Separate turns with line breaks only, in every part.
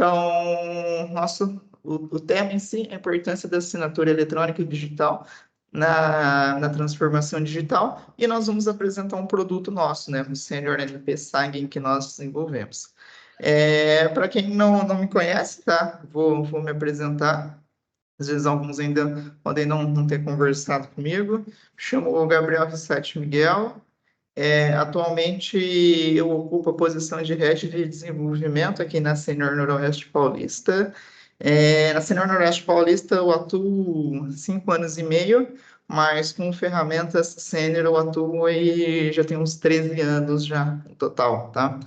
Então, o tema em si é a importância da assinatura eletrônica e digital na transformação digital, e nós vamos apresentar um produto nosso, né, o Senior NP Signing, que nós desenvolvemos. Para quem não me conhece, tá? Vou me apresentar. Às vezes alguns ainda podem não ter conversado comigo. Chamo o Gabriel Rissati Miguel. Atualmente eu ocupo a posição de Head de Desenvolvimento aqui na Senior Noroeste Paulista. Na Senior Noroeste Paulista eu atuo 5 anos e meio, mas com ferramentas Senior eu atuo e já tenho uns 13 anos já no total, tá?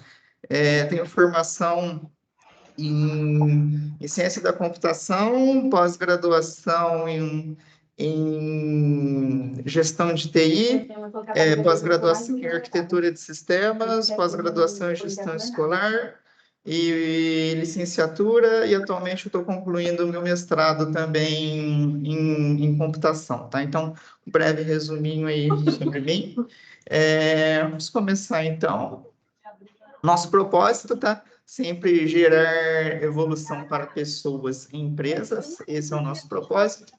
Tenho formação em ciência da computação, pós-graduação em gestão de TI, pós-graduação em arquitetura de sistemas, pós-graduação em gestão escolar e licenciatura, e atualmente eu estou concluindo o meu mestrado também em computação, tá? Então, um breve resuminho aí sobre mim. Vamos começar, então. Nosso propósito, tá? Sempre gerar evolução para pessoas e empresas, esse é o nosso propósito.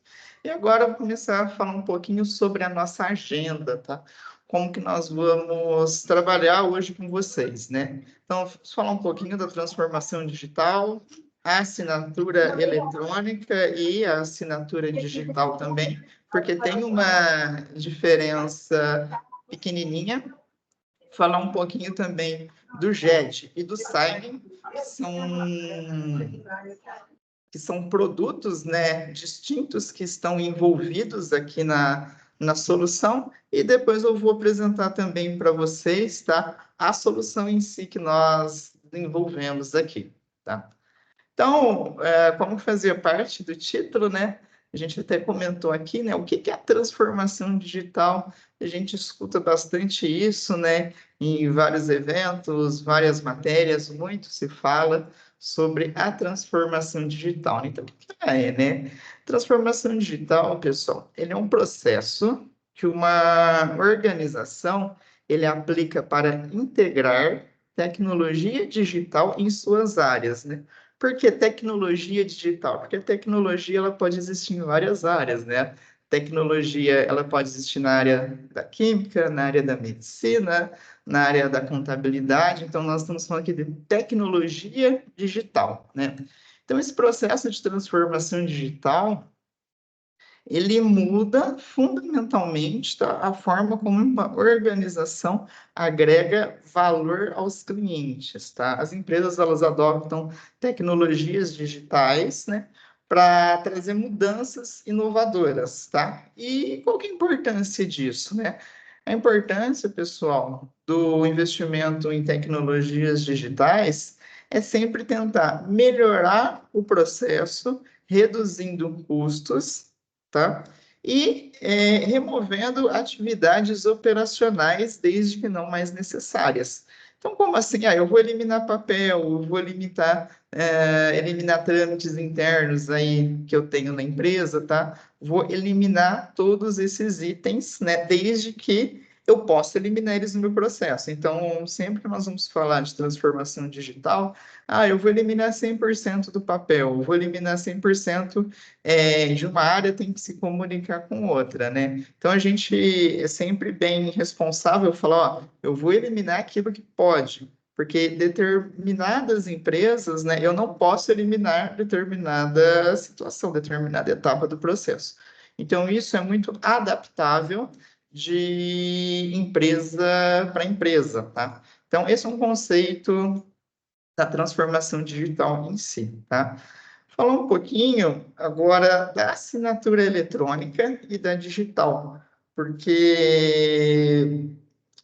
E agora eu vou começar a falar um pouquinho sobre a nossa agenda, tá? Como que nós vamos trabalhar hoje com vocês, né? Então, vamos falar um pouquinho da transformação digital, a assinatura eletrônica e a assinatura digital também, porque tem uma diferença pequenininha. Falar um pouquinho também do JET e do Signing, que são produtos, né, distintos que estão envolvidos aqui na solução, e depois eu vou apresentar também para vocês, tá, a solução em si que nós desenvolvemos aqui, tá? Então, como fazia parte do título, né? A gente até comentou aqui, né? O que é a transformação digital? A gente escuta bastante isso, né? Em vários eventos, várias matérias, muito se fala sobre a transformação digital. Então, o que é, né? Transformação digital, pessoal, ele é um processo que uma organização ele aplica para integrar tecnologia digital em suas áreas, né? Por que tecnologia digital? Porque a tecnologia ela pode existir em várias áreas, né? Tecnologia ela pode existir na área da química, na área da medicina, na área da contabilidade. Então, nós estamos falando aqui de tecnologia digital, né? Então, esse processo de transformação digital, ele muda fundamentalmente, tá, a forma como uma organização agrega valor aos clientes, tá? As empresas, elas adotam tecnologias digitais, né, para trazer mudanças inovadoras, tá? E qual que é a importância disso, né? A importância, pessoal, do investimento em tecnologias digitais é sempre tentar melhorar o processo, reduzindo custos, tá? E removendo atividades operacionais, desde que não mais necessárias. Então, como assim? Eu vou eliminar papel, eu vou eliminar trâmites internos aí que eu tenho na empresa, tá? Vou eliminar todos esses itens, né? Desde que eu possa eliminar eles no meu processo. Então, sempre que nós vamos falar de transformação digital, eu vou eliminar 100% do papel, eu vou eliminar 100% de uma área tem que se comunicar com outra, né? Então, a gente é sempre bem responsável falar, eu vou eliminar aquilo que pode, porque determinadas empresas, né, eu não posso eliminar determinada situação, determinada etapa do processo. Então, isso é muito adaptável de empresa para empresa, tá? Então, esse é um conceito da transformação digital em si, tá? Falar um pouquinho agora da assinatura eletrônica e da digital, porque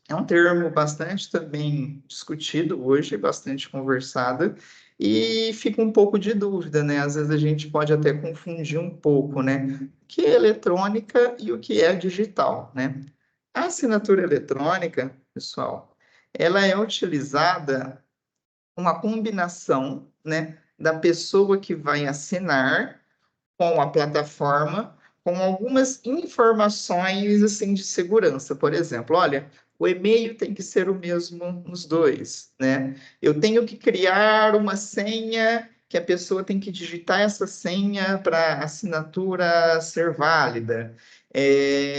é um termo bastante também discutido hoje, bastante conversado, e fica um pouco de dúvida, né? Às vezes a gente pode até confundir um pouco, né? O que é eletrônica e o que é digital, né? A assinatura eletrônica, pessoal, ela é utilizada uma combinação, né, da pessoa que vai assinar com a plataforma, com algumas informações assim de segurança. Por exemplo, olha, o e-mail tem que ser o mesmo nos dois, né? Eu tenho que criar uma senha que a pessoa tem que digitar essa senha para a assinatura ser válida.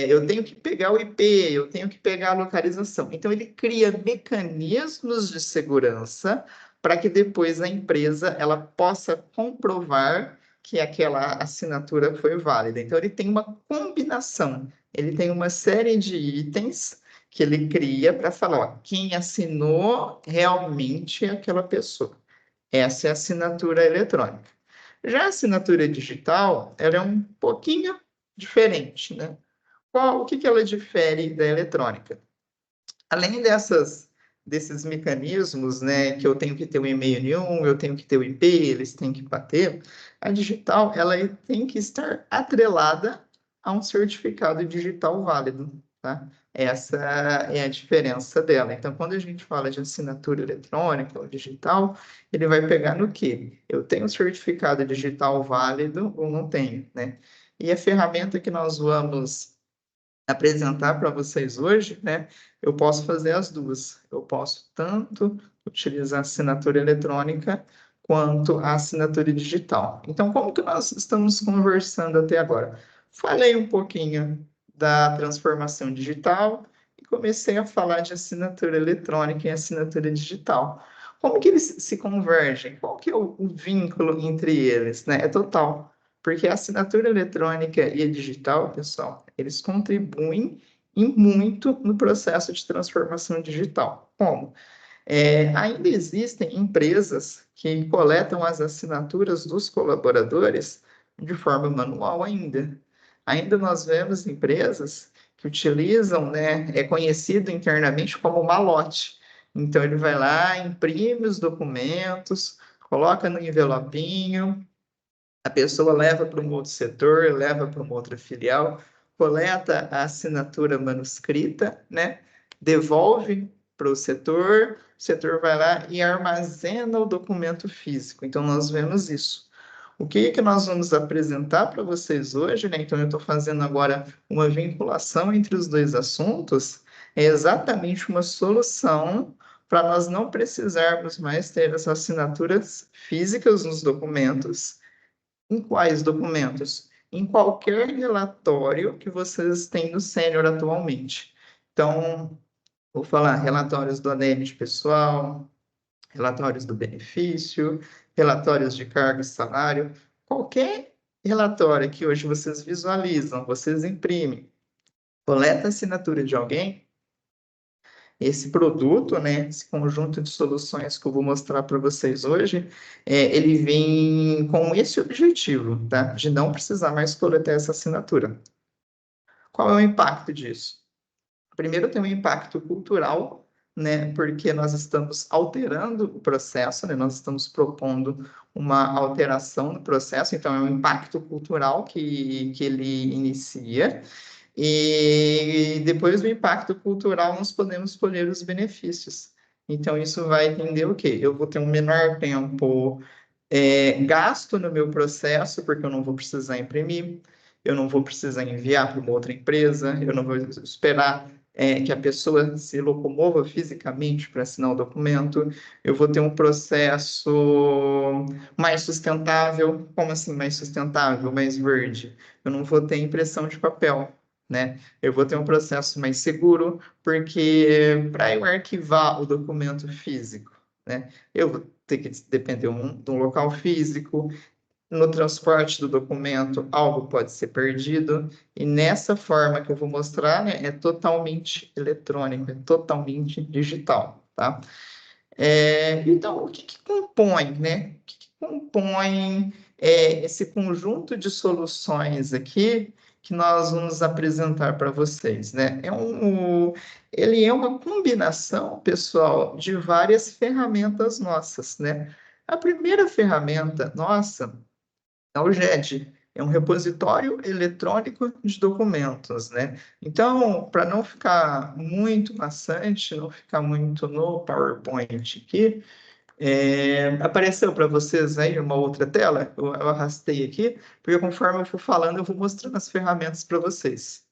Eu tenho que pegar o IP, eu tenho que pegar a localização. Então, ele cria mecanismos de segurança para que depois a empresa ela possa comprovar que aquela assinatura foi válida. Então, ele tem uma combinação, ele tem uma série de itens que ele cria para falar, ó, quem assinou realmente é aquela pessoa. Essa é a assinatura eletrônica. Já a assinatura digital, ela é um pouquinho diferente, né? O que ela difere da eletrônica? Além desses mecanismos, né, que eu tenho que ter um e-mail nenhum, eu tenho que ter o IP, eles têm que bater, a digital, ela tem que estar atrelada a um certificado digital válido, tá? Essa é a diferença dela. Então, quando a gente fala de assinatura eletrônica ou digital, ele vai pegar no quê? Eu tenho um certificado digital válido ou não tenho, né? E a ferramenta que nós vamos apresentar para vocês hoje, né? Eu posso fazer as duas. Eu posso tanto utilizar a assinatura eletrônica quanto a assinatura digital. Então, como que nós estamos conversando até agora? Falei um pouquinho da transformação digital e comecei a falar de assinatura eletrônica e assinatura digital. Como que eles se convergem? Qual que é o vínculo entre eles, né? É total. Porque a assinatura eletrônica e a digital, pessoal, eles contribuem e muito no processo de transformação digital. Como? Ainda existem empresas que coletam as assinaturas dos colaboradores de forma manual ainda. Ainda nós vemos empresas que utilizam, né, é conhecido internamente como malote. Então, ele vai lá, imprime os documentos, coloca no envelopinho, a pessoa leva para um outro setor, leva para uma outra filial, coleta a assinatura manuscrita, né? Devolve para o setor vai lá e armazena o documento físico. Então, nós vemos isso. O que nós vamos apresentar para vocês hoje, né? Então, eu estou fazendo agora uma vinculação entre os dois assuntos, é exatamente uma solução para nós não precisarmos mais ter as assinaturas físicas nos documentos. Em quais documentos? Em qualquer relatório que vocês têm no Sênior atualmente. Então, vou falar relatórios do ADM de pessoal, relatórios do benefício, relatórios de cargo e salário, qualquer relatório que hoje vocês visualizam, vocês imprimem, coleta a assinatura de alguém, esse produto, né, esse conjunto de soluções que eu vou mostrar para vocês hoje, ele vem com esse objetivo, tá? De não precisar mais coletar essa assinatura. Qual é o impacto disso? Primeiro, tem um impacto cultural, né? Porque nós estamos alterando o processo, né? Nós estamos propondo uma alteração no processo, então é um impacto cultural que ele inicia. E depois do impacto cultural, nós podemos colher os benefícios. Então, isso vai entender o quê? Eu vou ter um menor tempo gasto no meu processo, porque eu não vou precisar imprimir, eu não vou precisar enviar para uma outra empresa, eu não vou esperar que a pessoa se locomova fisicamente para assinar o documento, eu vou ter um processo mais sustentável. Como assim mais sustentável, mais verde? Eu não vou ter impressão de papel, né? Eu vou ter um processo mais seguro, porque para eu arquivar o documento físico, né? Eu vou ter que depender de um local físico. No transporte do documento, algo pode ser perdido. E nessa forma que eu vou mostrar, né, é totalmente eletrônico, é totalmente digital, tá? Então, o que compõe, né? O que compõe esse conjunto de soluções aqui que nós vamos apresentar para vocês, né? Ele é uma combinação, pessoal, de várias ferramentas nossas, né? A primeira ferramenta nossa é o GED, é um repositório eletrônico de documentos, né? Então, para não ficar muito maçante, não ficar muito no PowerPoint aqui, apareceu para vocês aí uma outra tela? Eu arrastei aqui, porque conforme eu for falando, eu vou mostrando as ferramentas para vocês.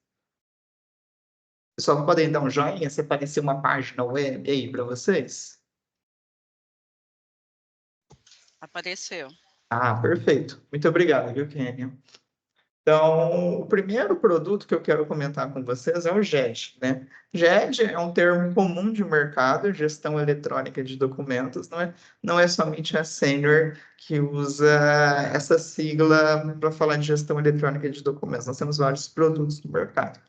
Pessoal, podem dar um joinha se aparecer uma página web aí para vocês?
Apareceu.
Ah, perfeito. Muito obrigado, viu, Kênia? Então, o primeiro produto que eu quero comentar com vocês é o GED, né? GED é um termo comum de mercado, gestão eletrônica de documentos, não é somente a Senior que usa essa sigla para falar de gestão eletrônica de documentos, nós temos vários produtos no mercado.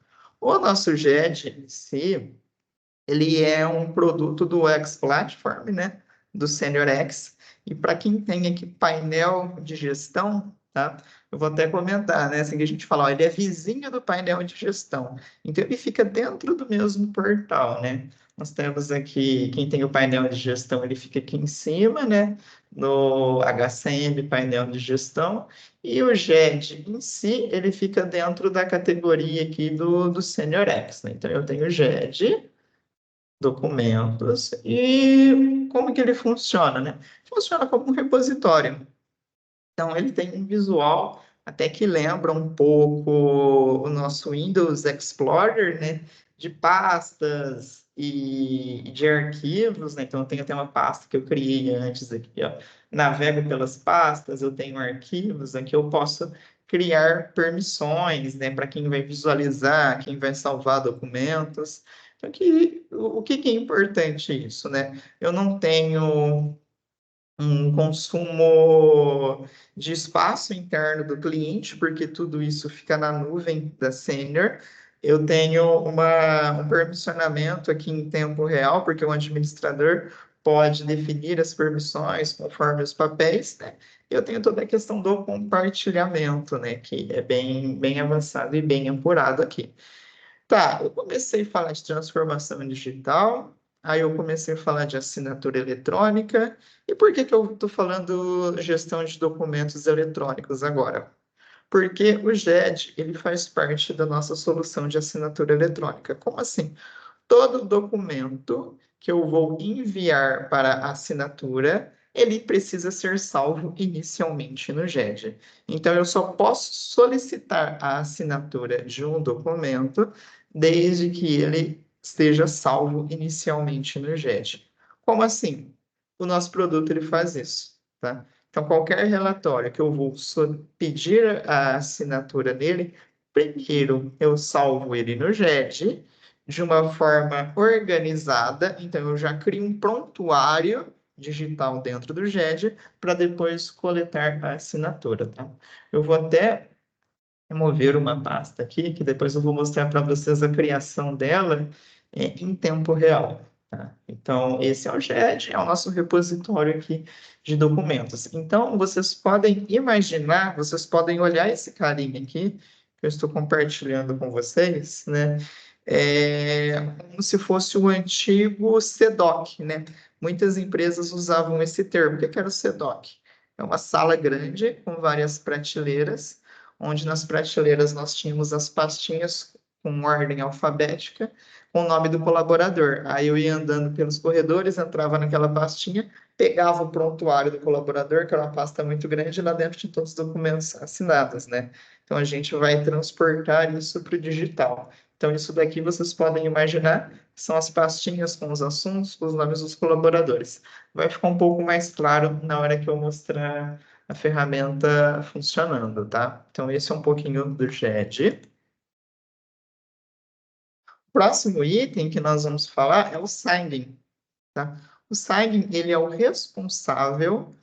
O nosso GED em si, ele é um produto do X Platform, né? Do Senior X. E para quem tem aqui painel de gestão, tá? Eu vou até comentar, né? Assim que a gente fala, ó, ele é vizinho do painel de gestão. Então ele fica dentro do mesmo portal, né? Nós temos aqui, quem tem o painel de gestão, ele fica aqui em cima, né? No HCM, painel de gestão. E o GED em si, ele fica dentro da categoria aqui do Senior X, né? Então eu tenho o GED, documentos e como que ele funciona, né? Funciona como um repositório. Então, ele tem um visual até que lembra um pouco o nosso Windows Explorer, né? De pastas e de arquivos, né? Então, eu tenho até uma pasta que eu criei antes aqui, ó. Navego pelas pastas, eu tenho arquivos, aqui eu posso criar permissões, né? Para quem vai visualizar, quem vai salvar documentos. Então, o que que é importante isso, né? Eu não tenho um consumo de espaço interno do cliente, porque tudo isso fica na nuvem da Senior. Eu tenho um permissionamento aqui em tempo real, porque o administrador pode definir as permissões conforme os papéis, né? Eu tenho toda a questão do compartilhamento, né? Que é bem avançado e bem apurado aqui. Tá, eu comecei a falar de transformação digital, aí eu comecei a falar de assinatura eletrônica. E por que que eu estou falando gestão de documentos eletrônicos agora? Porque o GED, ele faz parte da nossa solução de assinatura eletrônica. Como assim? Todo documento que eu vou enviar para assinatura, ele precisa ser salvo inicialmente no GED. Então, eu só posso solicitar a assinatura de um documento desde que ele esteja salvo inicialmente no GED. Como assim? O nosso produto ele faz isso, tá? Então, qualquer relatório que eu vou pedir a assinatura nele, primeiro eu salvo ele no GED de uma forma organizada. Então, eu já crio um prontuário digital dentro do GED para depois coletar a assinatura, tá? Eu vou até remover uma pasta aqui, que depois eu vou mostrar para vocês a criação dela em tempo real, tá? Então, esse é o GED, é o nosso repositório aqui de documentos. Então, vocês podem imaginar, vocês podem olhar esse carinha aqui, que eu estou compartilhando com vocês, né? Como se fosse o antigo CDOC, né? Muitas empresas usavam esse termo. O que era o CDOC? É uma sala grande com várias prateleiras, onde nas prateleiras nós tínhamos as pastinhas com ordem alfabética, com o nome do colaborador. Aí eu ia andando pelos corredores, entrava naquela pastinha, pegava o prontuário do colaborador, que era uma pasta muito grande, e lá dentro de todos os documentos assinados, né? Então a gente vai transportar isso para o digital. Então, isso daqui vocês podem imaginar que são as pastinhas com os assuntos, com os nomes dos colaboradores. Vai ficar um pouco mais claro na hora que eu mostrar a ferramenta funcionando, tá? Então, esse é um pouquinho do GED. O próximo item que nós vamos falar é o signing, tá? O signing, ele é o responsável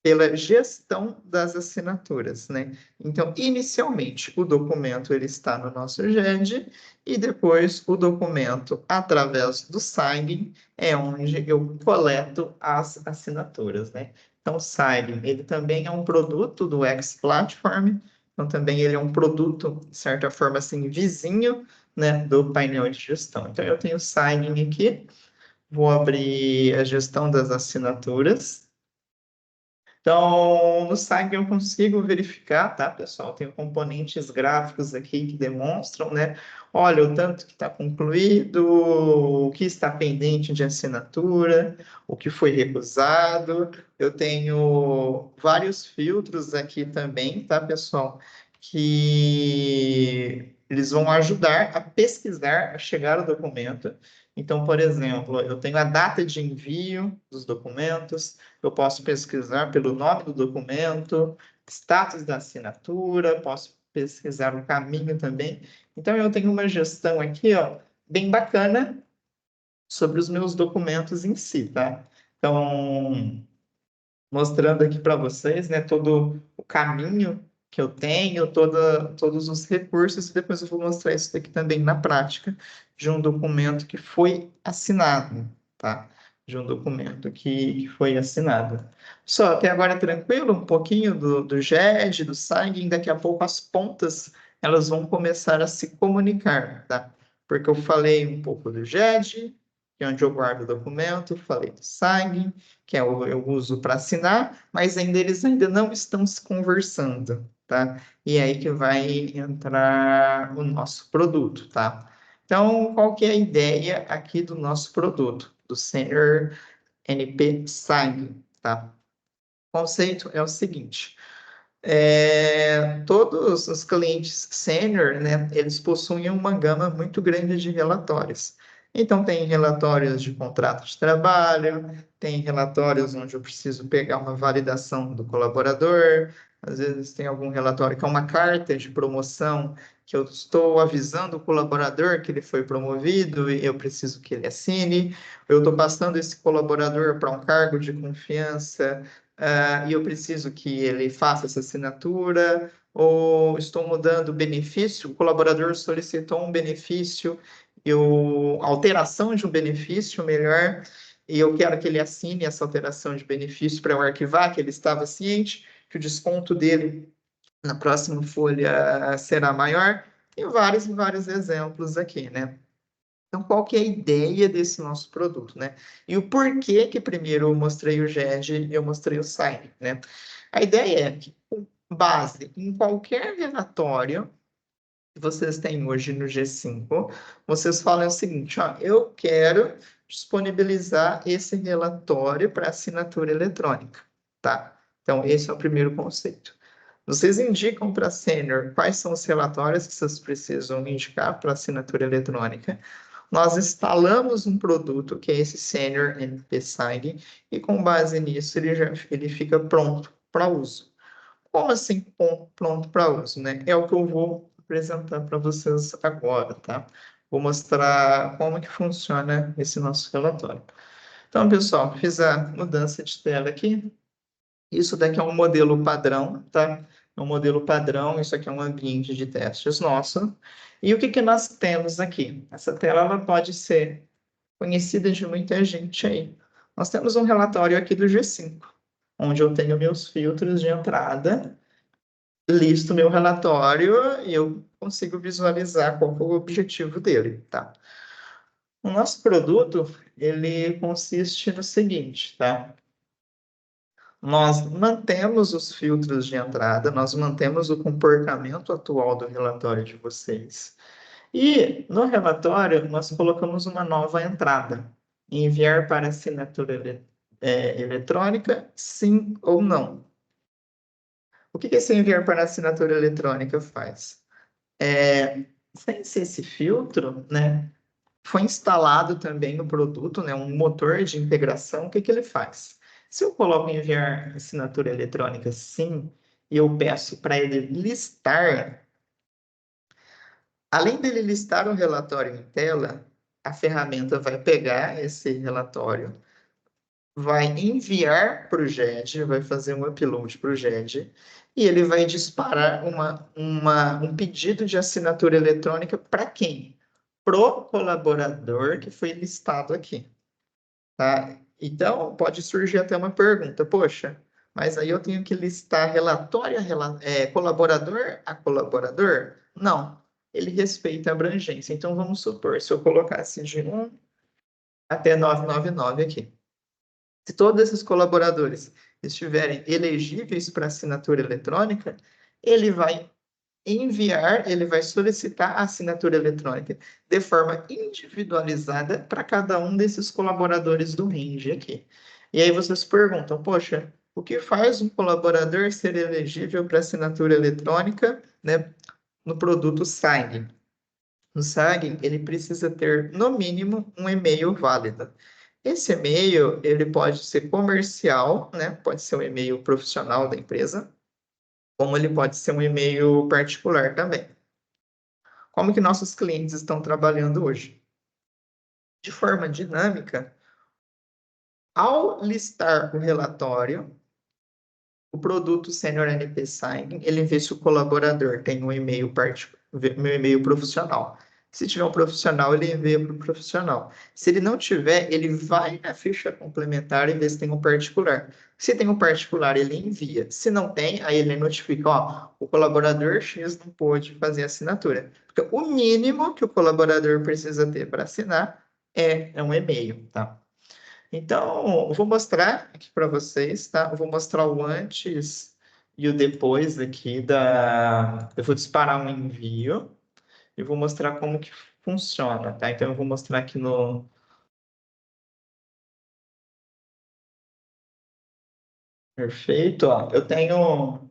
pela gestão das assinaturas, né? Então, inicialmente, o documento ele está no nosso GED e depois o documento, através do signing, é onde eu coleto as assinaturas, né? Então, o signing, ele também é um produto do X Platform, então também ele é um produto, de certa forma, assim, vizinho, né, do painel de gestão. Então, eu tenho o signing aqui, vou abrir a gestão das assinaturas. Então, no site eu consigo verificar, tá, pessoal? Tem componentes gráficos aqui que demonstram, né? Olha, o tanto que está concluído, o que está pendente de assinatura, o que foi recusado. Eu tenho vários filtros aqui também, tá, pessoal? Que Eles vão ajudar a pesquisar, a chegar ao documento. Então, por exemplo, eu tenho a data de envio dos documentos, eu posso pesquisar pelo nome do documento, status da assinatura, posso pesquisar o caminho também. Então, eu tenho uma gestão aqui, ó, bem bacana sobre os meus documentos em si, tá? Então, mostrando aqui para vocês, né, todo o caminho que eu tenho, todos os recursos, e depois eu vou mostrar isso daqui também na prática, de um documento que foi assinado, tá? De um documento que foi assinado. Só, até agora é tranquilo, um pouquinho do GED, do SAG, daqui a pouco as pontas, elas vão começar a se comunicar, tá? Porque eu falei um pouco do GED, que é onde eu guardo o documento, falei do SAG, que eu uso para assinar, mas eles ainda não estão se conversando, tá? E é aí que vai entrar o nosso produto, tá? Então, qual que é a ideia aqui do nosso produto, do Senior NP Sign, tá? O conceito é o seguinte, todos os clientes sênior, né, eles possuem uma gama muito grande de relatórios. Então, tem relatórios de contrato de trabalho, tem relatórios onde eu preciso pegar uma validação do colaborador, às vezes tem algum relatório que é uma carta de promoção, que eu estou avisando o colaborador que ele foi promovido e eu preciso que ele assine, eu estou passando esse colaborador para um cargo de confiança, e eu preciso que ele faça essa assinatura, ou estou mudando o benefício, o colaborador solicitou um benefício, alteração de um benefício, melhor, e eu quero que ele assine essa alteração de benefício para eu arquivar, que ele estava ciente que o desconto dele na próxima folha será maior. Tem vários e vários exemplos aqui, né? Então, qual que é a ideia desse nosso produto, né? E o porquê que primeiro eu mostrei o GED e eu mostrei o Sign, né? A ideia é que, com base em qualquer relatório que vocês têm hoje no G5, vocês falam o seguinte, ó, eu quero disponibilizar esse relatório para assinatura eletrônica, tá? Então, esse é o primeiro conceito. Vocês indicam para a Senior quais são os relatórios que vocês precisam indicar para assinatura eletrônica. Nós instalamos um produto que é esse Senior NP Sign e com base nisso ele fica pronto para uso. Como assim pronto para uso, né? É o que eu vou apresentar para vocês agora, tá? Vou mostrar como que funciona esse nosso relatório. Então, pessoal, fiz a mudança de tela aqui. Isso daqui é um modelo padrão, tá? É um modelo padrão, isso aqui é um ambiente de testes nosso. E o que que nós temos aqui? Essa tela ela pode ser conhecida de muita gente aí. Nós temos um relatório aqui do G5, onde eu tenho meus filtros de entrada, listo meu relatório e eu consigo visualizar qual é o objetivo dele, tá? O nosso produto, ele consiste no seguinte, tá? Nós mantemos os filtros de entrada, nós mantemos o comportamento atual do relatório de vocês. E no relatório, nós colocamos uma nova entrada: enviar para assinatura eletrônica, sim ou não. O que esse enviar para assinatura eletrônica faz? Sem ser esse filtro, né, foi instalado também no produto, né, um motor de integração. O que ele faz? Se eu coloco enviar assinatura eletrônica sim, e eu peço para ele listar, além dele listar o relatório em tela, a ferramenta vai pegar esse relatório, vai enviar para o GED, vai fazer um upload para o GED, e ele vai disparar um pedido de assinatura eletrônica para quem? Pro colaborador que foi listado aqui, tá? Então, pode surgir até uma pergunta, poxa, mas aí eu tenho que listar relatório colaborador a colaborador? Não, ele respeita a abrangência. Então, vamos supor, se eu colocasse de 1 até 999 aqui. Se todos esses colaboradores estiverem elegíveis para assinatura eletrônica, ele vai enviar, ele vai solicitar a assinatura eletrônica de forma individualizada para cada um desses colaboradores do range aqui. E aí vocês perguntam, poxa, o que faz um colaborador ser elegível para assinatura eletrônica, né, no produto Sign? no SAG, ele precisa ter, no mínimo, um e-mail válido. Esse e-mail, ele pode ser comercial, né? Pode ser um e-mail profissional da empresa, como ele pode ser um e-mail particular também. Como que nossos clientes estão trabalhando hoje? De forma dinâmica, ao listar o relatório, o produto Senior NP Sign, ele vê se o colaborador tem um e-mail meu e-mail profissional. Se tiver um profissional, ele envia para o profissional. Se ele não tiver, ele vai na ficha complementar e vê se tem um particular. Se tem um particular, ele envia. Se não tem, aí ele notifica, ó, o colaborador X não pôde fazer a assinatura. Porque o mínimo que o colaborador precisa ter para assinar é um e-mail, tá? Então, eu vou mostrar aqui para vocês, tá? Eu vou mostrar o antes e o depois aqui da... Eu vou disparar um envio e vou mostrar como que funciona, tá? Então, eu vou mostrar aqui no... Perfeito, ó. Eu tenho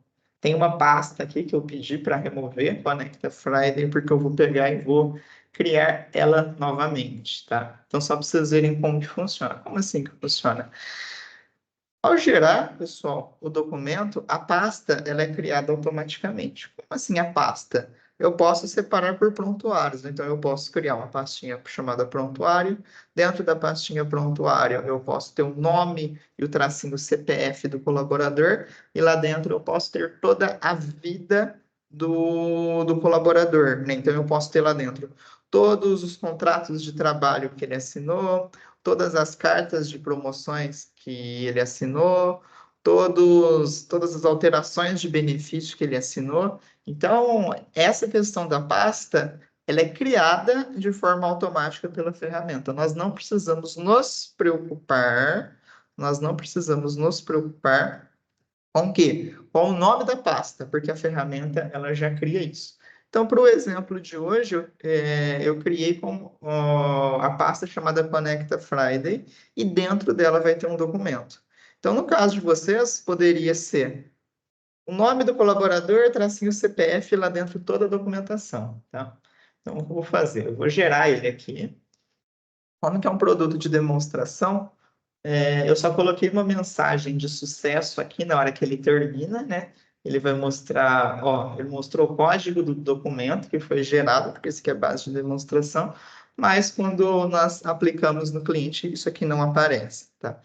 uma pasta aqui que eu pedi para remover, Conecta Friday, porque eu vou pegar e vou criar ela novamente, tá? Então, só para vocês verem como que funciona. Como assim que funciona? Ao gerar, pessoal, o documento, a pasta ela é criada automaticamente. Como assim a pasta? Eu posso separar por prontuários, então eu posso criar uma pastinha chamada prontuário. Dentro da pastinha prontuário, eu posso ter o nome e o tracinho CPF do colaborador, e lá dentro eu posso ter toda a vida do colaborador, né? Então eu posso ter lá dentro todos os contratos de trabalho que ele assinou, todas as cartas de promoções que ele assinou, todas as alterações de benefício que ele assinou. Então, essa questão da pasta, ela é criada de forma automática pela ferramenta. Nós não precisamos nos preocupar com o quê? Com o nome da pasta, porque a ferramenta ela já cria isso. Então, para o exemplo de hoje, eu criei a pasta chamada Conecta Friday e dentro dela vai ter um documento. Então, no caso de vocês, poderia ser o nome do colaborador, tracinho CPF lá dentro toda a documentação, tá? Então, o que eu vou fazer? Eu vou gerar ele aqui. Como que é um produto de demonstração, eu só coloquei uma mensagem de sucesso aqui na hora que ele termina, né? Ele vai mostrar, ó, ele mostrou o código do documento que foi gerado, porque isso aqui é base de demonstração, mas quando nós aplicamos no cliente, isso aqui não aparece, tá?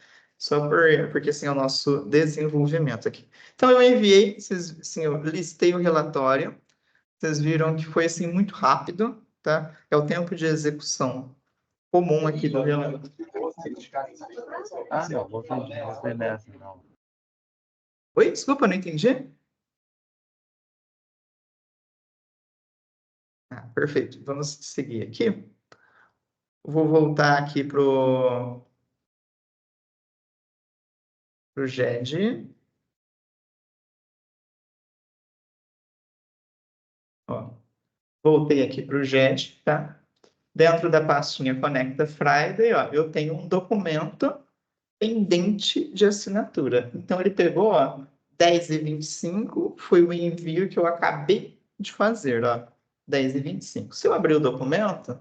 Porque assim é o nosso desenvolvimento aqui. Então eu enviei, assim, eu listei o relatório, vocês viram que foi assim muito rápido, tá? É o tempo de execução comum aqui do relatório.
Ah, não, vou fazer nessa, não.
Oi, desculpa, não entendi. Perfeito. Vamos seguir aqui. Vou voltar aqui para o GED. Ó, voltei aqui para o GED, tá? Dentro da pastinha Conecta Friday, ó, eu tenho um documento pendente de assinatura. Então, ele pegou, ó, 10h25, foi o envio que eu acabei de fazer, ó, 10h25. Se eu abrir o documento,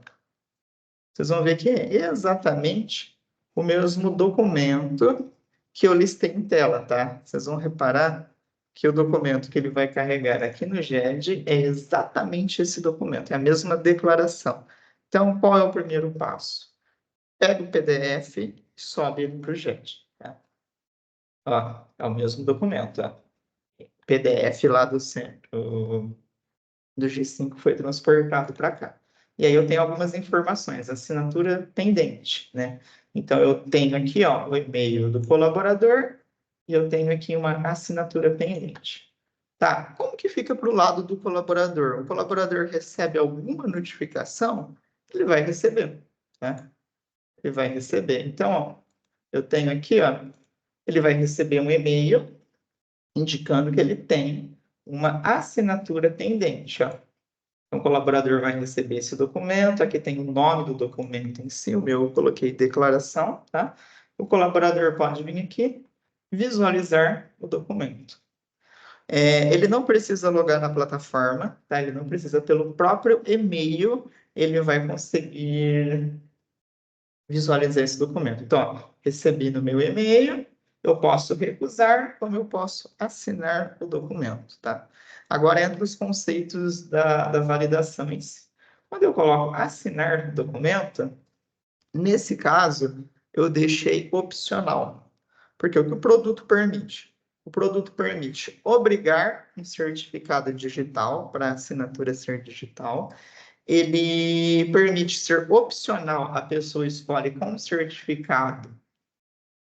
vocês vão ver que é exatamente o mesmo documento que eu listei em tela, tá? Vocês vão reparar que o documento que ele vai carregar aqui no GED é exatamente esse documento, é a mesma declaração. Então, qual é o primeiro passo? Pega o PDF e sobe ele para o GED. Tá? Ó, é o mesmo documento. Ó. PDF lá do centro do G5 foi transportado para cá. E aí eu tenho algumas informações, assinatura pendente, né? Então eu tenho aqui, ó, o e-mail do colaborador e eu tenho aqui uma assinatura pendente. Tá, como que fica para o lado do colaborador? O colaborador recebe alguma notificação? Ele vai receber, tá? Ele vai receber. Então, ó, eu tenho aqui, ó, ele vai receber um e-mail indicando que ele tem uma assinatura pendente, ó. Então, o colaborador vai receber esse documento, aqui tem o nome do documento em si, o meu eu coloquei declaração, tá? O colaborador pode vir aqui, visualizar o documento. Ele não precisa logar na plataforma, tá? Ele não precisa, pelo próprio e-mail, ele vai conseguir visualizar esse documento. Então, ó, recebi no meu e-mail, eu posso recusar, como eu posso assinar o documento, tá? Agora entra os conceitos da validação em si. Quando eu coloco assinar documento, nesse caso, eu deixei opcional. Porque o que o produto permite? O produto permite obrigar um certificado digital para a assinatura ser digital. Ele permite ser opcional, a pessoa escolhe com certificado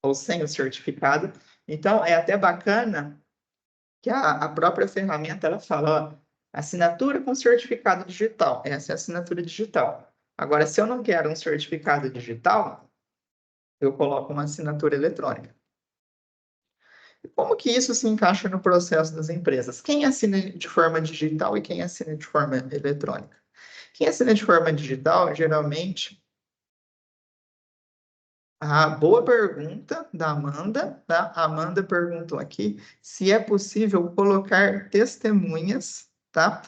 ou sem o certificado. Então, é até bacana que a própria ferramenta ela fala, ó, assinatura com certificado digital. Essa é a assinatura digital. Agora, se eu não quero um certificado digital, eu coloco uma assinatura eletrônica. E como que isso se encaixa no processo das empresas? Quem assina de forma digital e quem assina de forma eletrônica? Quem assina de forma digital, geralmente, a boa pergunta da Amanda, tá? A Amanda perguntou aqui se é possível colocar testemunhas, tá?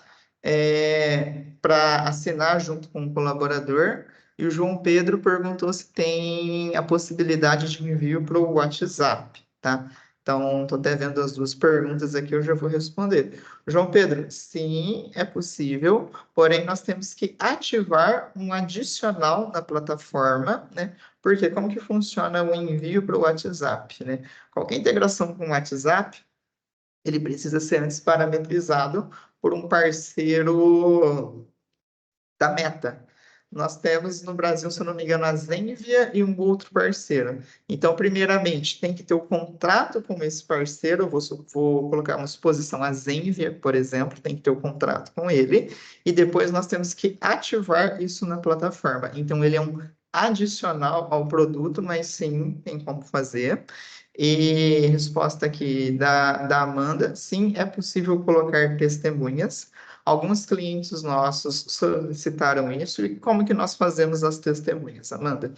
Para assinar junto com o colaborador. E o João Pedro perguntou se tem a possibilidade de envio para o WhatsApp, tá? Então, estou até vendo as duas perguntas aqui, eu já vou responder. João Pedro, sim, é possível, porém nós temos que ativar um adicional na plataforma, né? Porque como que funciona o envio para o WhatsApp, né? Qualquer integração com o WhatsApp, ele precisa ser antes parametrizado por um parceiro da Meta. Nós temos no Brasil, se eu não me engano, a Zenvia e um outro parceiro. Então, primeiramente, tem que ter o contrato com esse parceiro. Vou colocar uma suposição, a Zenvia, por exemplo, tem que ter o contrato com ele. E depois nós temos que ativar isso na plataforma. Então, ele é um adicional ao produto, mas sim, tem como fazer. E resposta aqui da Amanda, sim, é possível colocar testemunhas. Alguns clientes nossos solicitaram isso, e como que nós fazemos as testemunhas, Amanda?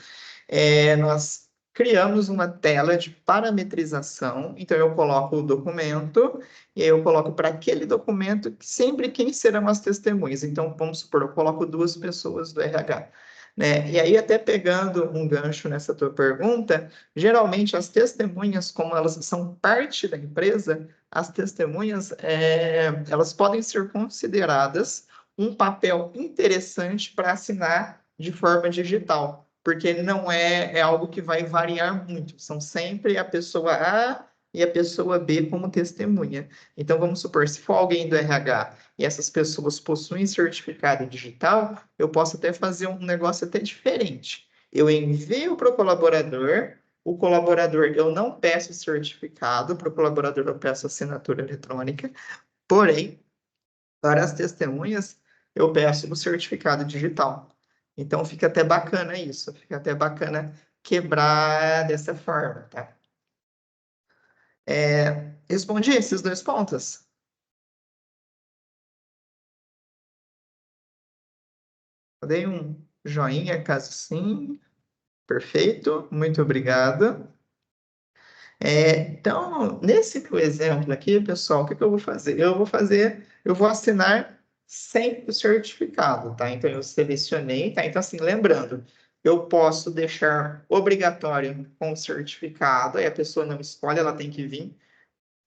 Nós criamos uma tela de parametrização, então eu coloco o documento, e aí eu coloco para aquele documento sempre quem serão as testemunhas. Então, vamos supor, eu coloco 2 pessoas do RH. Né? E aí, até pegando um gancho nessa tua pergunta, geralmente as testemunhas, como elas são parte da empresa, as testemunhas, elas podem ser consideradas um papel interessante para assinar de forma digital, porque não é algo que vai variar muito, são sempre a pessoa A e a pessoa B como testemunha. Então, vamos supor, se for alguém do RH e essas pessoas possuem certificado digital, eu posso até fazer um negócio até diferente. Eu envio para o colaborador, eu não peço certificado, para o colaborador eu peço assinatura eletrônica, porém, para as testemunhas, eu peço o certificado digital. Então, fica até bacana isso, fica até bacana quebrar dessa forma, tá? Respondi esses 2 pontos? Eu dei um joinha, caso sim. Perfeito, muito obrigado. Então, nesse teu exemplo aqui, pessoal, o que eu vou fazer? Eu vou assinar sem o certificado, tá? Então, eu selecionei, tá? Então, assim, lembrando, eu posso deixar obrigatório com o certificado, aí a pessoa não escolhe, ela tem que vir,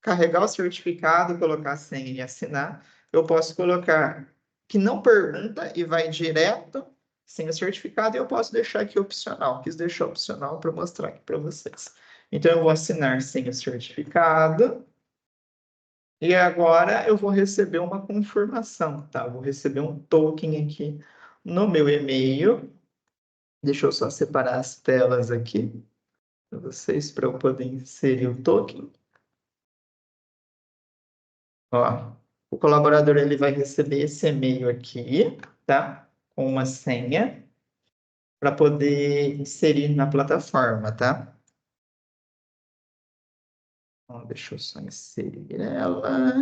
carregar o certificado, colocar a senha e assinar. Eu posso colocar que não pergunta e vai direto sem o certificado, e eu posso deixar aqui opcional. Quis deixar opcional para mostrar aqui para vocês. Então, eu vou assinar sem o certificado. E agora eu vou receber uma confirmação, tá? Eu vou receber um token aqui no meu e-mail. Deixa eu só separar as telas aqui para vocês, para eu poder inserir o token. Ó, o colaborador ele vai receber esse e-mail aqui, tá? Com uma senha para poder inserir na plataforma, tá? Ó, deixa eu só inserir ela.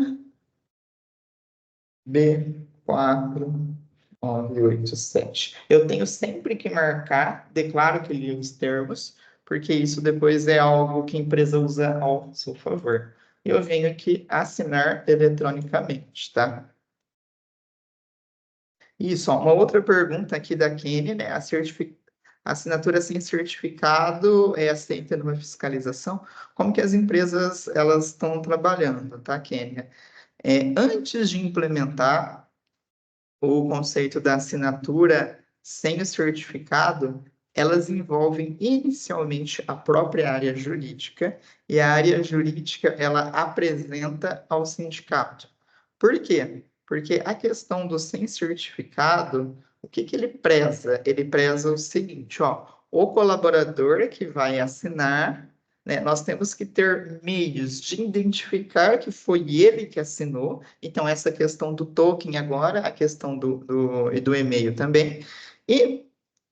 B4987. Eu tenho sempre que marcar, declaro que li os termos, porque isso depois é algo que a empresa usa ao seu favor. Eu venho aqui assinar eletronicamente, tá? Isso, ó, uma outra pergunta aqui da Kênia, né? A assinatura sem certificado é aceita numa fiscalização? Como que as empresas elas estão trabalhando, tá, Kênia? Antes de implementar o conceito da assinatura sem o certificado, elas envolvem inicialmente a própria área jurídica, e a área jurídica ela apresenta ao sindicato. Por quê? Porque a questão do sem certificado, o que ele preza? Ele preza o seguinte, ó, o colaborador que vai assinar, né, nós temos que ter meios de identificar que foi ele que assinou. Então, essa questão do token agora, a questão do e-mail também. E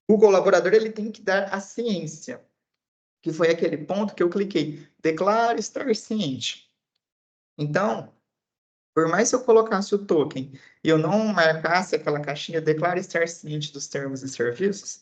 o colaborador ele tem que dar a ciência, que foi aquele ponto que eu cliquei, declare estar ciente. Então, por mais que eu colocasse o token e eu não marcasse aquela caixinha, declare estar ciente dos termos e serviços,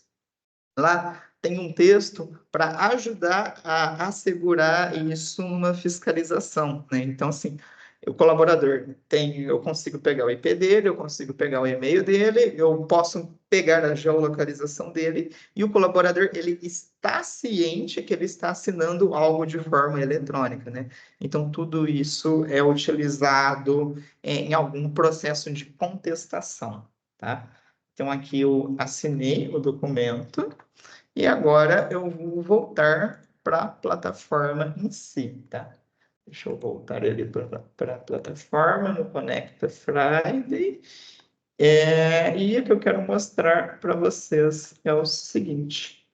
lá tem um texto para ajudar a assegurar isso numa fiscalização, né? Então, assim, o colaborador eu consigo pegar o IP dele, eu consigo pegar o e-mail dele, eu posso pegar a geolocalização dele, e o colaborador, ele está ciente que ele está assinando algo de forma eletrônica, né? Então, tudo isso é utilizado em algum processo de contestação, tá? Então, aqui eu assinei o documento, e agora eu vou voltar para a plataforma em si, tá? Deixa eu voltar ele para a plataforma no Conecta Friday. E o que eu quero mostrar para vocês é o seguinte: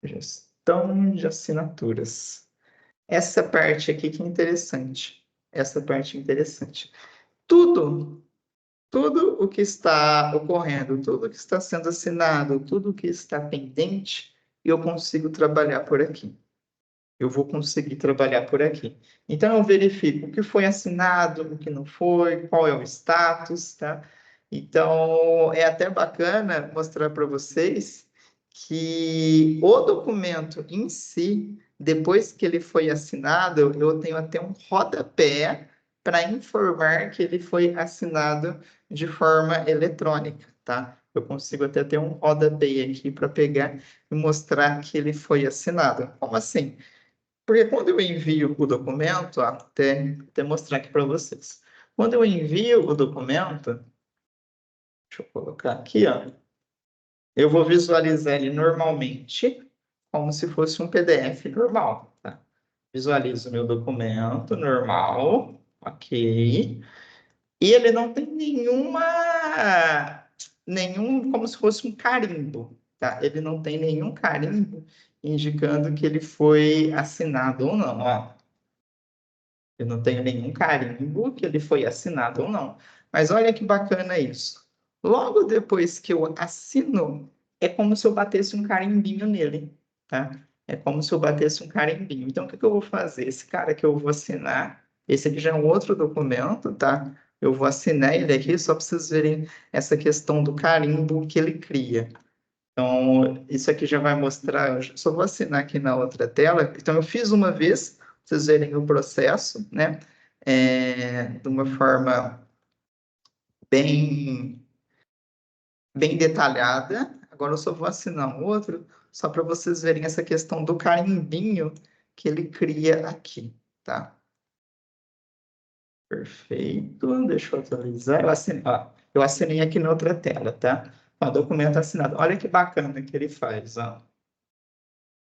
gestão de assinaturas. Essa parte aqui que é interessante. Essa parte é interessante. Tudo o que está ocorrendo, tudo que está sendo assinado, tudo que está pendente, eu consigo trabalhar por aqui. Eu vou conseguir trabalhar por aqui. Então, eu verifico o que foi assinado, o que não foi, qual é o status, tá? Então, é até bacana mostrar para vocês que o documento em si, depois que ele foi assinado, eu tenho até um rodapé para informar que ele foi assinado de forma eletrônica, tá? Eu consigo até ter um rodapé aqui para pegar e mostrar que ele foi assinado. Como assim? Porque quando eu envio o documento, até mostrar aqui para vocês. Quando eu envio o documento, deixa eu colocar aqui, ó, eu vou visualizar ele normalmente, como se fosse um PDF normal, tá? Visualizo meu documento normal, ok. E ele não tem como se fosse um carimbo, tá? Ele não tem nenhum carimbo indicando que ele foi assinado ou não, ó. Eu não tenho nenhum carimbo que ele foi assinado ou não. Mas olha que bacana isso. Logo depois que eu assino, é como se eu batesse um carimbinho nele, tá? É como se eu batesse um carimbinho. Então, o que eu vou fazer? Esse cara que eu vou assinar, esse aqui já é um outro documento, tá? Eu vou assinar ele aqui só para vocês verem essa questão do carimbo que ele cria. Então, isso aqui já vai mostrar, eu só vou assinar aqui na outra tela. Então, eu fiz uma vez, pra vocês verem o processo, né? De uma forma bem, bem detalhada. Agora eu só vou assinar um outro, só para vocês verem essa questão do carimbinho que ele cria aqui, tá? Perfeito, deixa eu atualizar. Eu assinei aqui na outra tela, tá? Ó, documento assinado. Olha que bacana que ele faz, ó.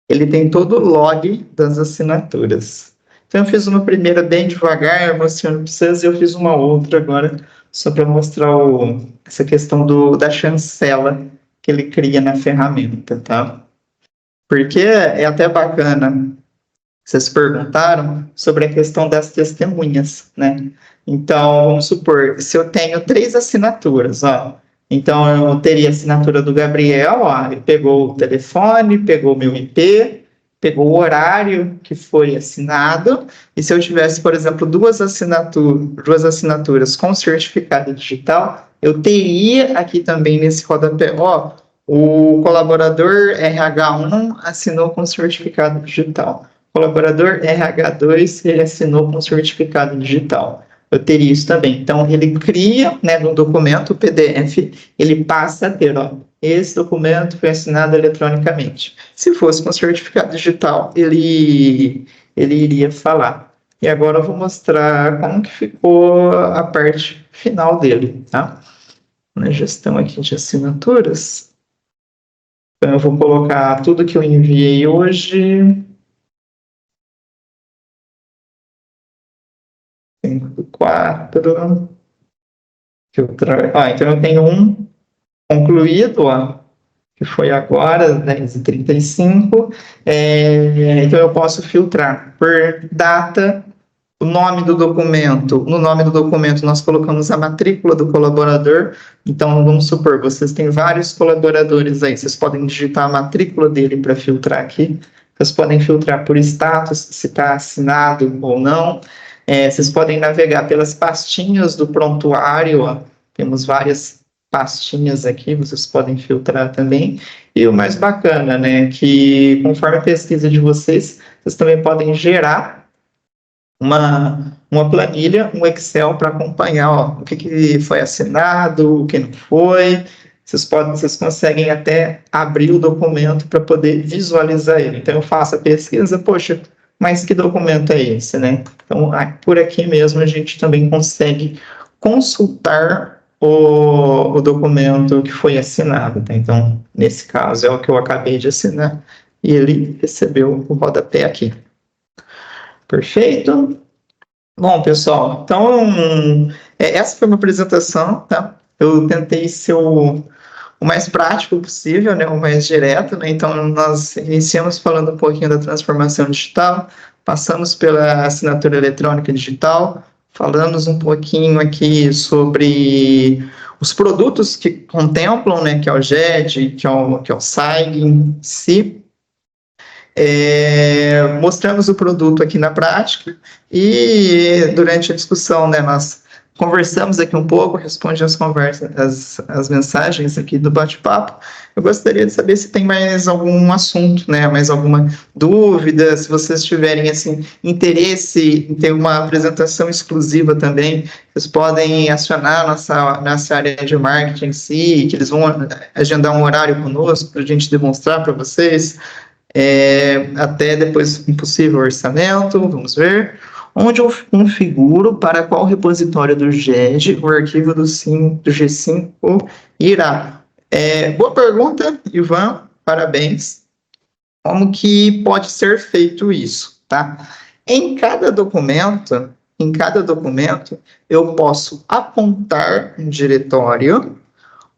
Ele tem todo o log das assinaturas. Então, eu fiz uma primeira bem devagar, mostrando para vocês, e eu fiz uma outra agora, só para mostrar essa questão da chancela que ele cria na ferramenta, tá? Porque é até bacana, vocês perguntaram sobre a questão das testemunhas, né? Então, vamos supor, se eu tenho 3 assinaturas, ó, então eu teria a assinatura do Gabriel, ó, ele pegou o telefone, pegou o meu IP, pegou o horário que foi assinado, e se eu tivesse, por exemplo, duas assinaturas com certificado digital, eu teria aqui também nesse rodapé, ó, o colaborador RH1 assinou com certificado digital. Colaborador RH2, ele assinou com certificado digital. eu teria isso também. Então, ele cria, né, no documento PDF, ele passa a ter, ó, esse documento foi assinado eletronicamente. Se fosse com certificado digital, ele iria falar. E agora eu vou mostrar como que ficou a parte final dele, tá? Na gestão aqui de assinaturas. Então, eu vou colocar tudo que eu enviei hoje. 5/4. Então eu tenho um concluído, ó, que foi agora, 10h35. Então eu posso filtrar por data, o nome do documento. No nome do documento nós colocamos a matrícula do colaborador. Então vamos supor, vocês têm vários colaboradores aí, vocês podem digitar a matrícula dele para filtrar aqui. Vocês podem filtrar por status, se está assinado ou não. Vocês podem navegar pelas pastinhas do prontuário, ó. Temos várias pastinhas aqui, vocês podem filtrar também. E o mais bacana, né, que conforme a pesquisa de vocês, vocês também podem gerar uma planilha, um Excel para acompanhar, ó, o que foi assinado, o que não foi. Vocês conseguem até abrir o documento para poder visualizar ele. Então, eu faço a pesquisa, poxa, mas que documento é esse, né? Então, por aqui mesmo a gente também consegue consultar o documento que foi assinado, tá? Então, nesse caso, é o que eu acabei de assinar e ele recebeu o rodapé aqui. Perfeito? Bom, pessoal, então, essa foi uma apresentação, tá? Eu tentei ser o mais prático possível, né, o mais direto, né? Então, nós iniciamos falando um pouquinho da transformação digital, passamos pela assinatura eletrônica digital, falamos um pouquinho aqui sobre os produtos que contemplam, né, que é o GED, que é o SAIG em si. Mostramos o produto aqui na prática e durante a discussão, né, nós conversamos aqui um pouco, respondi as mensagens aqui do bate-papo. Eu gostaria de saber se tem mais algum assunto, né, mais alguma dúvida, se vocês tiverem, assim, interesse em ter uma apresentação exclusiva também, vocês podem acionar nossa área de marketing em si, que eles vão agendar um horário conosco para a gente demonstrar para vocês, até depois um possível orçamento, vamos ver. Onde eu configuro para qual repositório do GED o arquivo do G5 irá? Boa pergunta, Ivan, parabéns. Como que pode ser feito isso, tá? Em cada documento, eu posso apontar um diretório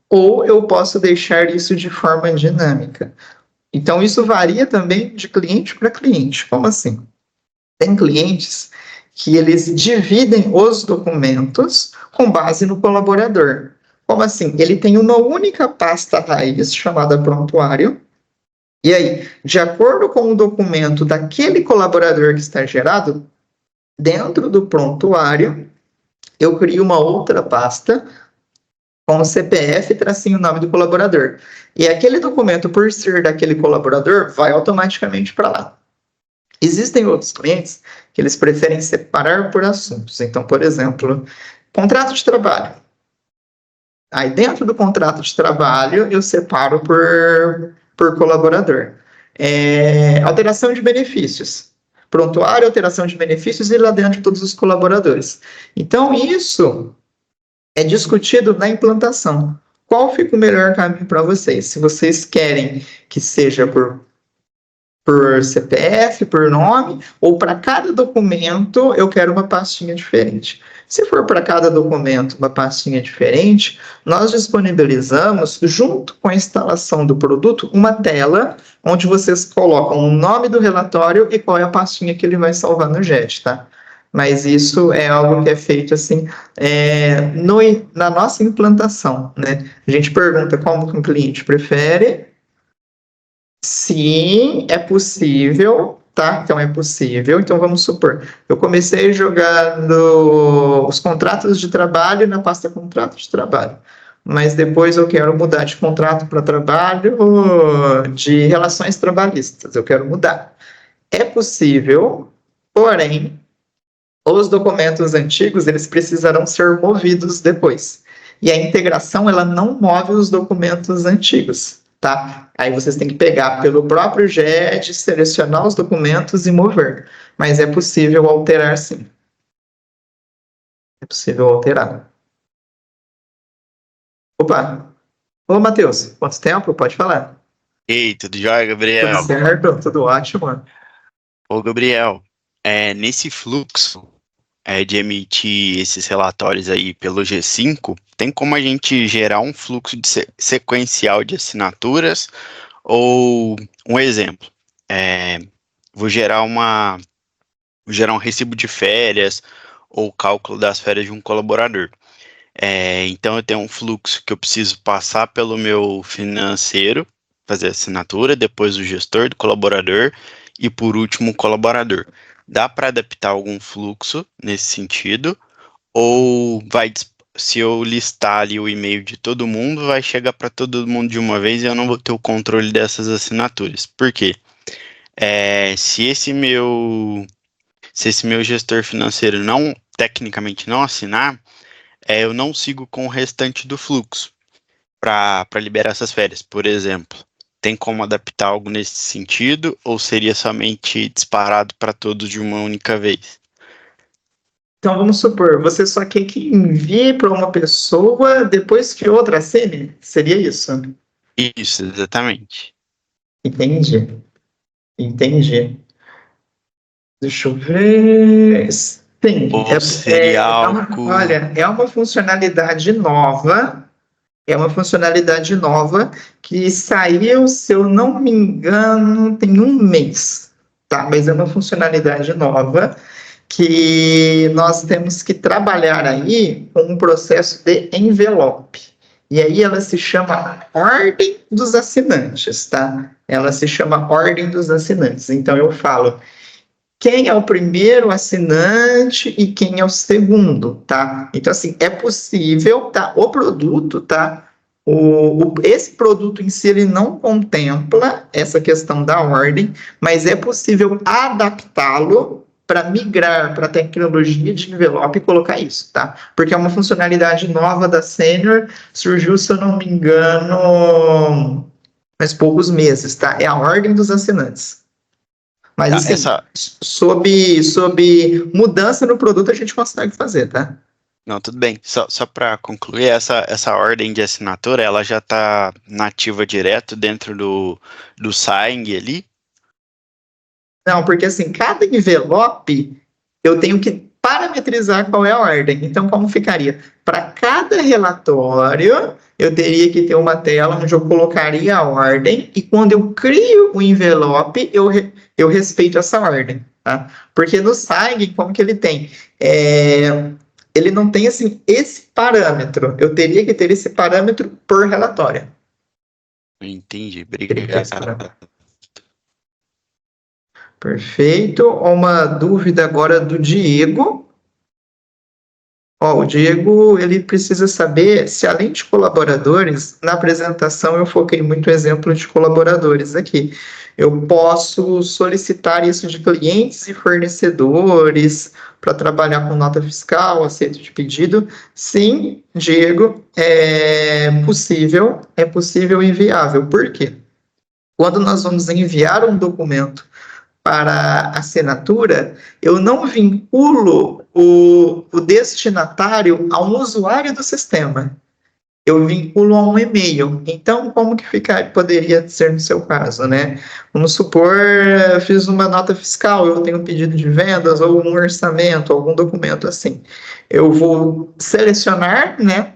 ou eu posso deixar isso de forma dinâmica. Então, isso varia também de cliente para cliente. Como assim? Tem clientes que eles dividem os documentos com base no colaborador. Como assim? Ele tem uma única pasta raiz chamada prontuário, e aí, de acordo com o documento daquele colaborador que está gerado, dentro do prontuário, eu crio uma outra pasta com o CPF, tracinho o nome do colaborador. E aquele documento, por ser daquele colaborador, vai automaticamente para lá. Existem outros clientes que eles preferem separar por assuntos. Então, por exemplo, contrato de trabalho. Aí, dentro do contrato de trabalho, eu separo por colaborador. Alteração de benefícios. Prontuário, alteração de benefícios e lá dentro todos os colaboradores. Então, isso é discutido na implantação. Qual fica o melhor caminho para vocês? Se vocês querem que seja por CPF, por nome, ou para cada documento eu quero uma pastinha diferente. Se for para cada documento uma pastinha diferente, nós disponibilizamos, junto com a instalação do produto, uma tela onde vocês colocam o nome do relatório e qual é a pastinha que ele vai salvar no GED, tá? Mas isso é algo que é feito assim, na nossa implantação, né? A gente pergunta como que um cliente prefere. Sim, é possível, tá? Então, é possível. Então, vamos supor, eu comecei jogando os contratos de trabalho na pasta contrato de trabalho, mas depois eu quero mudar de contrato para trabalho de relações trabalhistas, eu quero mudar. É possível, porém, Os documentos antigos, eles precisarão ser movidos depois. E a integração, ela não move os documentos antigos, tá? Aí vocês têm que pegar pelo próprio GED, selecionar os documentos e mover. Mas é possível alterar, sim. É possível alterar. Opa! Ô, Matheus, quanto tempo? Pode falar.
Ei, tudo jóia,
Tudo
Gabriel?
certo? Tudo ótimo?
Ô, Gabriel, nesse fluxo de emitir esses relatórios aí pelo G5, tem como a gente gerar um fluxo de sequencial de assinaturas? Ou, um exemplo, é, vou gerar vou gerar um recibo de férias ou cálculo das férias de um colaborador. Então eu tenho um fluxo que eu preciso passar pelo meu financeiro, fazer a assinatura, depois o gestor do colaborador e por último o colaborador. Dá para adaptar algum fluxo nesse sentido? Ou se eu listar ali o e-mail de todo mundo, vai chegar para todo mundo de uma vez e eu não vou ter o controle dessas assinaturas? Por quê? É, se esse meu gestor financeiro não, tecnicamente não assinar, eu não sigo com o restante do fluxo para liberar essas férias, por exemplo. Tem como adaptar algo nesse sentido ou seria somente disparado para todos de uma única vez?
Então, vamos supor, você só quer que envie para uma pessoa depois que outra assine? Seria isso?
Isso, exatamente.
Entendi. Entendi. Deixa eu ver. Sim,
Ou seria algo.
olha, é uma funcionalidade nova. É uma funcionalidade nova que saiu, se eu não me engano, tem um mês, tá? Mas é uma funcionalidade nova que nós temos que trabalhar aí com um processo de envelope. E aí ela se chama Ordem dos Assinantes, tá? Ela se chama Ordem dos Assinantes. Então eu falo quem é o primeiro assinante e quem é o segundo, tá? Então, assim, é possível, tá? O produto, tá? Esse produto em si, ele não contempla essa questão da ordem, mas é possível adaptá-lo para migrar para a tecnologia de envelope e colocar isso, tá? Porque é uma funcionalidade nova da Senior, surgiu, se eu não me engano, faz poucos meses, tá? É a ordem dos assinantes. Mas,
Tá,
assim, sob mudança no produto, a gente consegue fazer, tá?
Não, tudo bem. Só para concluir, essa ordem de assinatura, ela já está nativa direto dentro do Sign ali?
Não, porque, assim, cada envelope, eu tenho que parametrizar qual é a ordem. Então, como ficaria? Para cada relatório, eu teria que ter uma tela onde eu colocaria a ordem, e quando eu crio o envelope, eu respeito essa ordem, tá? Porque no Sign, como que ele tem? Ele não tem, assim, esse parâmetro. Eu teria que ter esse parâmetro por relatório.
Entendi,
Teria que ter esse
obrigado.
parâmetro. Perfeito. Uma dúvida agora do Diego. Ó, o Diego, ele precisa saber se, além de colaboradores, na apresentação eu foquei muito exemplo de colaboradores aqui. Eu posso solicitar isso de clientes e fornecedores para trabalhar com nota fiscal, aceito de pedido? Sim, Diego, é possível e viável. Por quê? Quando nós vamos enviar um documento para assinatura, eu não vinculo o destinatário a um usuário do sistema. Eu vinculo a um e-mail. Então, como que poderia ser no seu caso, né? Vamos supor, eu fiz uma nota fiscal, eu tenho um pedido de vendas ou um orçamento, algum documento assim. Eu vou selecionar, né,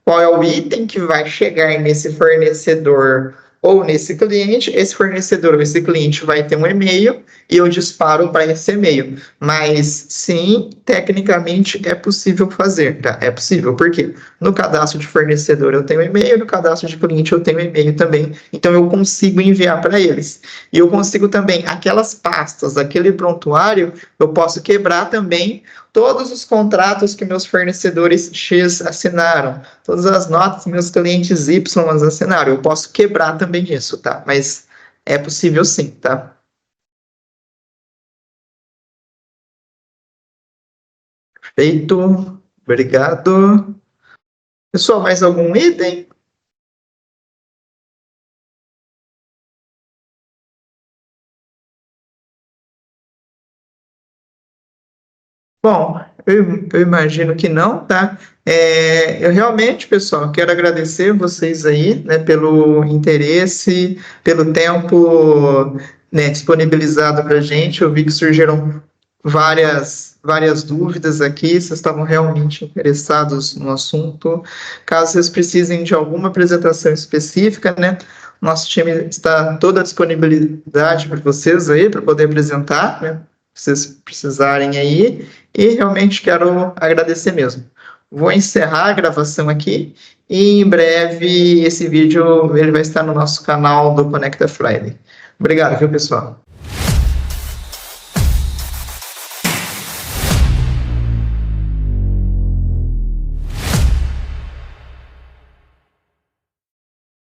qual é o item que vai chegar nesse fornecedor ou nesse cliente. Esse fornecedor ou esse cliente vai ter um e-mail e eu disparo para esse e-mail. Mas sim, tecnicamente é possível fazer, tá? É possível, porque no cadastro de fornecedor eu tenho e-mail, no cadastro de cliente eu tenho e-mail também, então eu consigo enviar para eles. E eu consigo também, aquelas pastas, aquele prontuário, eu posso quebrar também todos os contratos que meus fornecedores X assinaram, todas as notas que meus clientes Y assinaram. Eu posso quebrar também isso, tá? Mas é possível sim, tá? Feito. Obrigado. Pessoal, mais algum item? Bom, eu imagino que não, tá? Eu realmente, pessoal, quero agradecer vocês aí, né, pelo interesse, pelo tempo, né, disponibilizado para a gente. Eu vi que surgiram várias dúvidas aqui, vocês estavam realmente interessados no assunto. Caso vocês precisem de alguma apresentação específica, né, nosso time está toda a disponibilidade para vocês aí, para poder apresentar, né, se vocês precisarem aí. E realmente quero agradecer mesmo. Vou encerrar a gravação aqui e em breve esse vídeo ele vai estar no nosso canal do Conecta Friday. Obrigado, viu, pessoal?